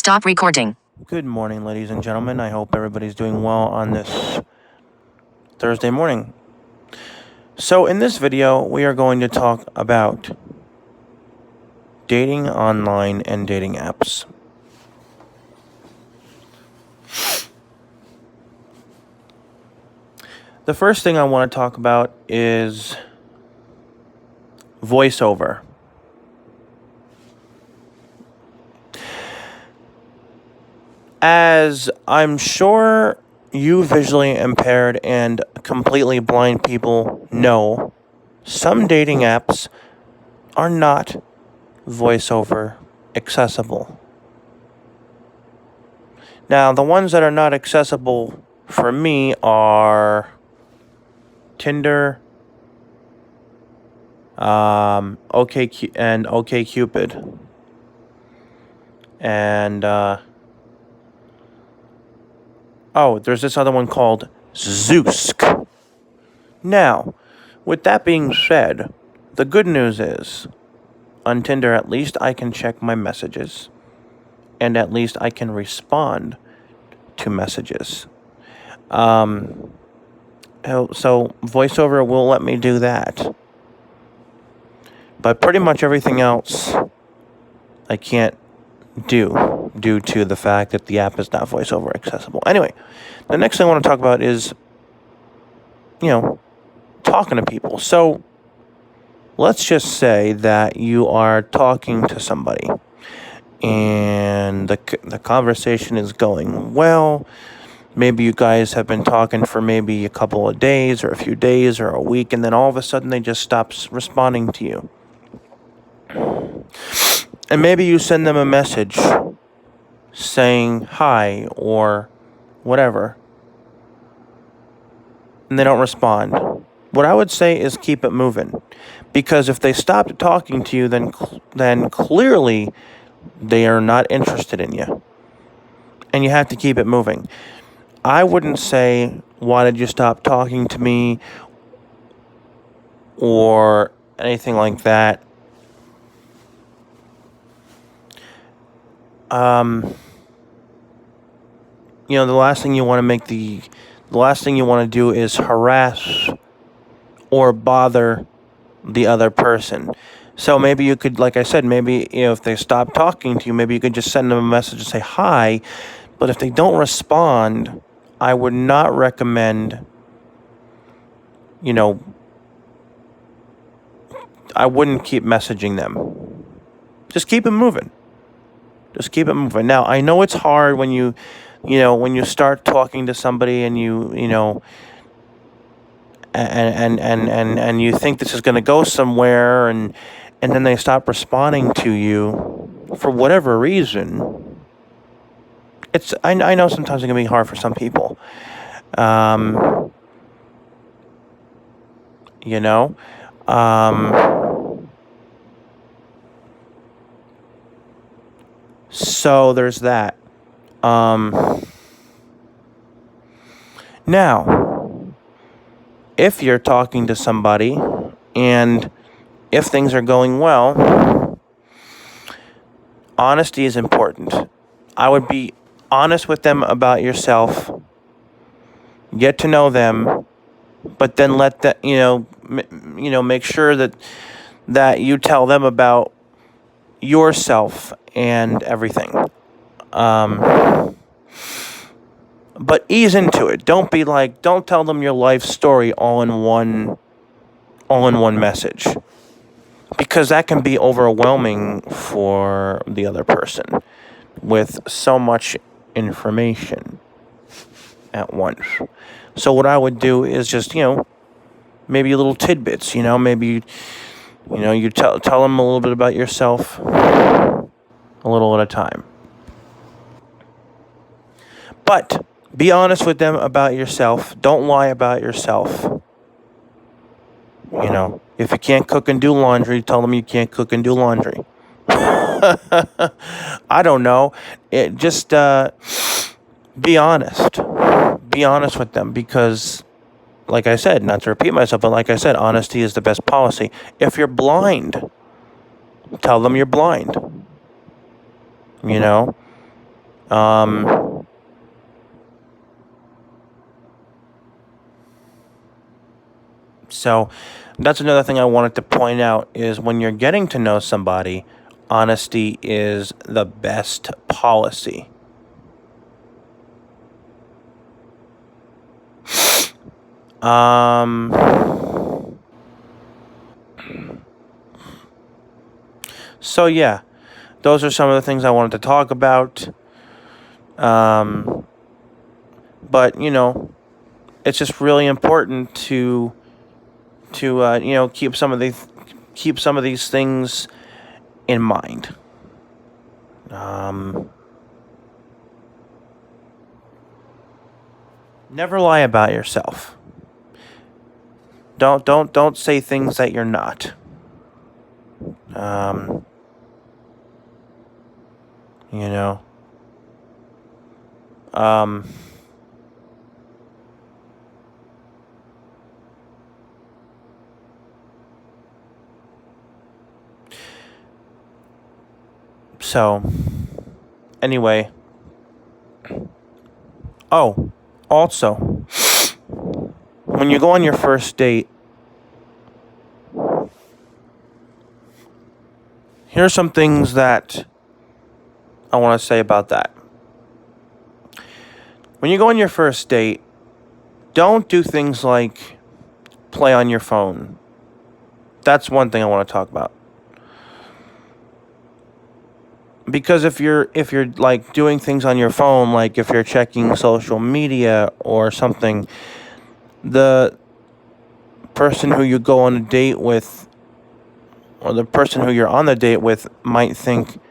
Stop recording. Good morning, ladies and gentlemen. I hope everybody's doing well on this Thursday morning. So in this video, we are going to talk about dating online and dating apps. The first thing I want to talk about is voiceover. As I'm sure you visually impaired and completely blind people know, some dating apps are not voiceover accessible. Now, the ones that are not accessible for me are Tinder, OkCupid, and there's this other one called Zoosk. Now, with that being said, the good news is, on Tinder at least I can check my messages, and at least I can respond to messages. So voiceover will let me do that. But pretty much everything else I can't do due to the fact that the app is not voiceover accessible. Anyway, the next thing I want to talk about is, talking to people. So let's just say that you are talking to somebody and the conversation is going well. Maybe you guys have been talking for maybe a couple of days or a few days or a week, and then all of a sudden they just stop responding to you. And maybe you send them a message saying hi or whatever, and they don't respond. What I would say is keep it moving, because if they stopped talking to you, then clearly they are not interested in you, and you have to keep it moving. I wouldn't say, why did you stop talking to me, or anything like that. The last thing you want to do is harass or bother the other person. So maybe you could, like I said, if they stop talking to you, maybe you could just send them a message and say hi. But if they don't respond, I would not recommend, I wouldn't keep messaging them. Just keep it moving. Now, I know it's hard when you start talking to somebody and and you think this is going to go somewhere, and then they stop responding to you for whatever reason. I know sometimes it can be hard for some people. So there's that. Now, if you're talking to somebody and if things are going well, honesty is important. I would be honest with them about yourself, get to know them, but then let that, make sure that you tell them about yourself and everything. But ease into it. Don't tell them your life story all in one message, because that can be overwhelming for the other person with so much information at once. So what I would do is just, maybe little tidbits, maybe, you tell them a little bit about yourself a little at a time. But be honest with them about yourself. Don't lie about yourself. If you can't cook and do laundry, tell them you can't cook and do laundry. I don't know. Just be honest. Be honest with them, because, like I said, not to repeat myself, but like I said, honesty is the best policy. If you're blind, tell them you're blind. So that's another thing I wanted to point out is when you're getting to know somebody, honesty is the best policy. So yeah, those are some of the things I wanted to talk about. But it's just really important to keep some of these things in mind. Never lie about yourself. Don't say things that you're not. You know. So, anyway. Oh, also, when you go on your first date, here's some things that I want to say about that. When you go on your first date, don't do things like play on your phone. That's one thing I want to talk about. Because if you're like doing things on your phone, like if you're checking social media or something, the person who you go on a date with, or the person who you're on the date with, might think,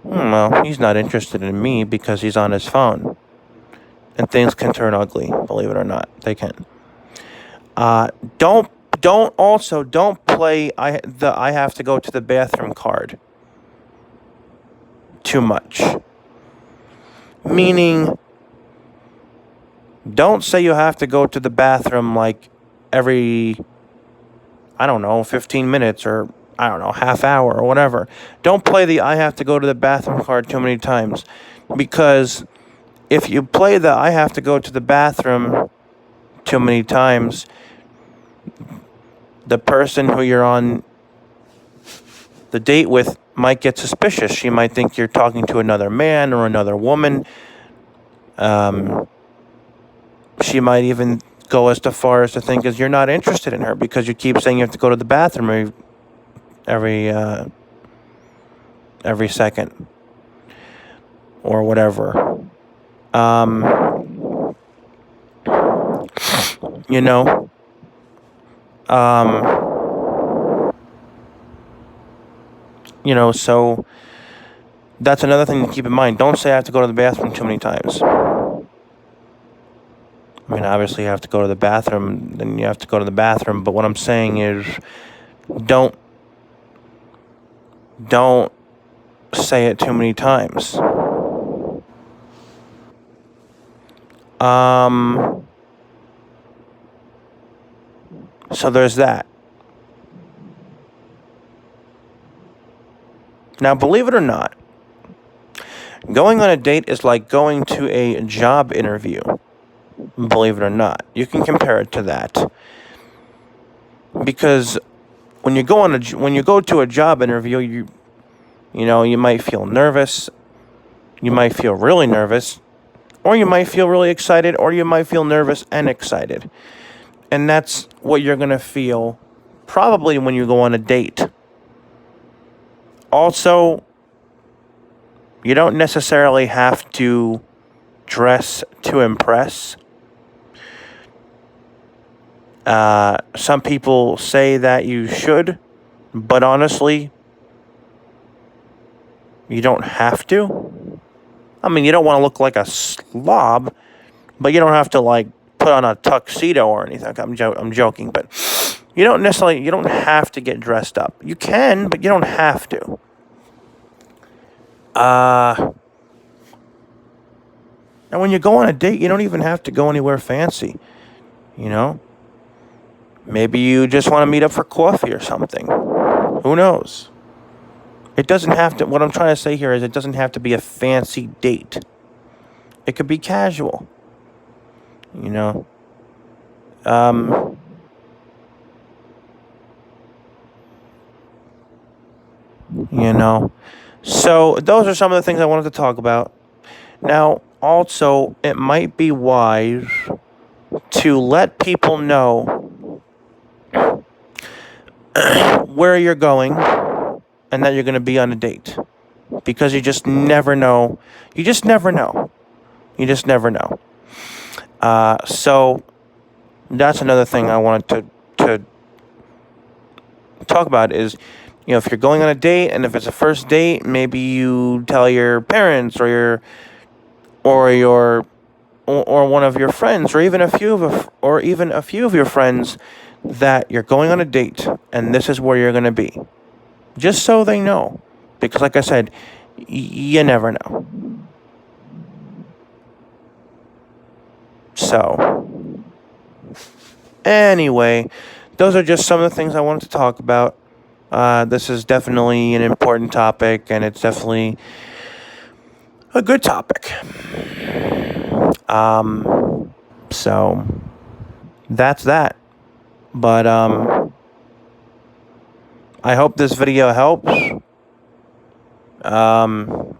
well, he's not interested in me because he's on his phone. And things can turn ugly, believe it or not. They can. Don't play I have to go to the bathroom card too much. Meaning, don't say you have to go to the bathroom like every, 15 minutes or, half hour or whatever. Don't play the I have to go to the bathroom card too many times. Because if you play the I have to go to the bathroom too many times, the person who you're on the date with might get suspicious. She might think you're talking to another man or another woman. She might even go as far as to think you're not interested in her because you keep saying you have to go to the bathroom every second or whatever. So that's another thing to keep in mind. Don't say I have to go to the bathroom too many times. I mean, obviously you have to go to the bathroom, then you have to go to the bathroom. But what I'm saying is, don't say it too many times. So there's that. Now, believe it or not, going on a date is like going to a job interview. Believe it or not, you can compare it to that. Because when you go to a job interview, you might feel nervous, you might feel really nervous, or you might feel really excited, or you might feel nervous and excited. And that's what you're going to feel probably when you go on a date. Also, you don't necessarily have to dress to impress. Some people say that you should, but honestly, you don't have to. I mean, you don't want to look like a slob, but you don't have to put on a tuxedo or anything. I'm joking, but you don't have to get dressed up. You can, but you don't have to. And when you go on a date, you don't even have to go anywhere fancy. Maybe you just want to meet up for coffee or something. Who knows? It doesn't have to. What I'm trying to say here is it doesn't have to be a fancy date. It could be casual. You know. Um, you know. So those are some of the things I wanted to talk about. Now, also, it might be wise to let people know where you're going and that you're going to be on a date. Because you just never know. You just never know. You just never know. So that's another thing I wanted to talk about is, if you're going on a date and if it's a first date, maybe you tell your parents or one of your friends or even a few of your friends that you're going on a date and this is where you're going to be. Just so they know. Because like I said, you never know. So, anyway, those are just some of the things I wanted to talk about. This is definitely an important topic, and it's definitely a good topic. So, that's that. But, I hope this video helps. And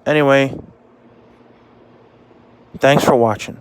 anyway, thanks for watching.